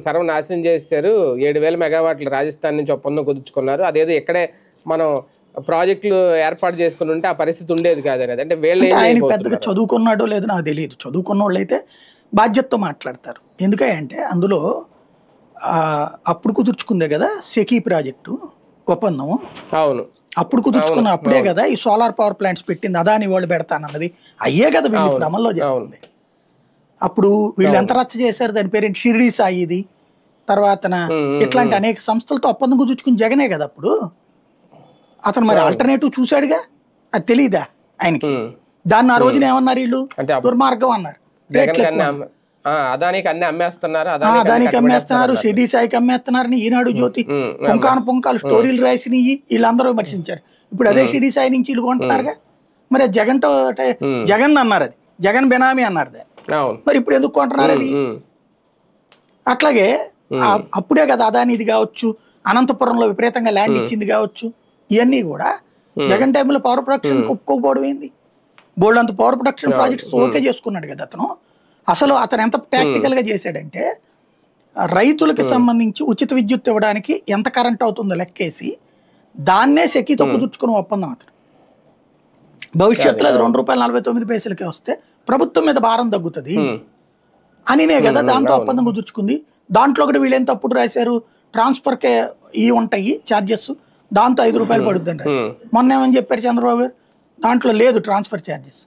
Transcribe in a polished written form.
సర్వనాశనం చేశారు. 7,000 మెగావాట్ల రాజస్థాన్ నుంచి ఒప్పందం కుదుర్చుకున్నారు. అదేదో ఇక్కడే మనం ప్రాజెక్టులు ఏర్పాటు చేసుకుని ఉంటే ఆ పరిస్థితి ఉండేది కాదనేది. అంటే వీళ్ళు ఆయన పెద్దగా చదువుకున్నాడో లేదో నాకు తెలియదు. చదువుకున్న వాళ్ళు అయితే బాధ్యతతో మాట్లాడతారు. ఎందుకంటే అందులో అప్పుడు కుదుర్చుకుందే కదా సెకీ ప్రాజెక్టు ఒప్పందం. అవును, అప్పుడు కుదుర్చుకున్న అప్పుడే కదా ఈ సోలార్ పవర్ ప్లాంట్స్ పెట్టింది. అదాని వాళ్ళు పెడతానన్నది అయ్యే కదా వీళ్ళు ఇప్పుడు అమల్లో చేస్తుంది. అప్పుడు వీళ్ళు ఎంత రచ్చ చేశారు, దాని పేరేంటి షిరిడి సాయిది, తర్వాత ఇట్లాంటి అనేక సంస్థలతో ఒప్పందం కుదుర్చుకుని జగనే కదా అప్పుడు. అతను మరి ఆల్టర్నేటివ్ చూశాడుగా, అది తెలియదా ఆయనకి? దాన్ని ఆ రోజున ఏమన్నారు వీళ్ళు, దుర్మార్గం అన్నారు. అదానికి అన్ని అమ్మేస్తున్నారు, అదానికి అమ్మేస్తున్నారు, షిరిడి సాయికి అమ్మేస్తున్నారని ఈనాడు జ్యోతి పుంకాను స్టోరీలు రాసినవి వీళ్ళందరూ విమర్శించారు. ఇప్పుడు అదే షిరిడి సాయి నుంచి వీళ్ళు కొంటున్నారుగా. మరి జగన్తో జగన్ అన్నారు, అది జగన్ బెనామీ అన్నారు దాన్ని. మరి ఇప్పుడు ఎందుకు కొంటున్నారు అది? అట్లాగే అప్పుడే కదా అదానిది కావచ్చు, అనంతపురంలో విపరీతంగా ల్యాండ్ ఇచ్చింది కావచ్చు, ఇవన్నీ కూడా జగన్ టైంలో పవర్ ప్రొడక్షన్ ఒప్పుకోకపోవడం ఏంది? బోల్డ్ అంత పవర్ ప్రొడక్షన్ ప్రాజెక్ట్స్ ఓకే చేసుకున్నాడు కదా అతను. అసలు అతను ఎంత ప్రాక్టికల్ గా చేశాడంటే, రైతులకు సంబంధించి ఉచిత విద్యుత్ ఇవ్వడానికి ఎంత కరెంట్ అవుతుందో లెక్కేసి దాన్నే సెకీతో కుదుర్చుకున్న ఒప్పందం అతను. భవిష్యత్తులో అది ₹2.49 వస్తే ప్రభుత్వం మీద భారం తగ్గుతుంది అనినే కదా దాంతో ఒప్పందం కుదుర్చుకుంది. దాంట్లో కూడా వీళ్ళేం తప్పుడు రాశారు, ట్రాన్స్ఫర్కే ఇవి ఉంటాయి ఛార్జెస్, దాంతో ₹5 పడుద్దని రాశారు. మొన్న ఏమని చెప్పారు చంద్రబాబు గారు, దాంట్లో లేదు ట్రాన్స్ఫర్ ఛార్జెస్.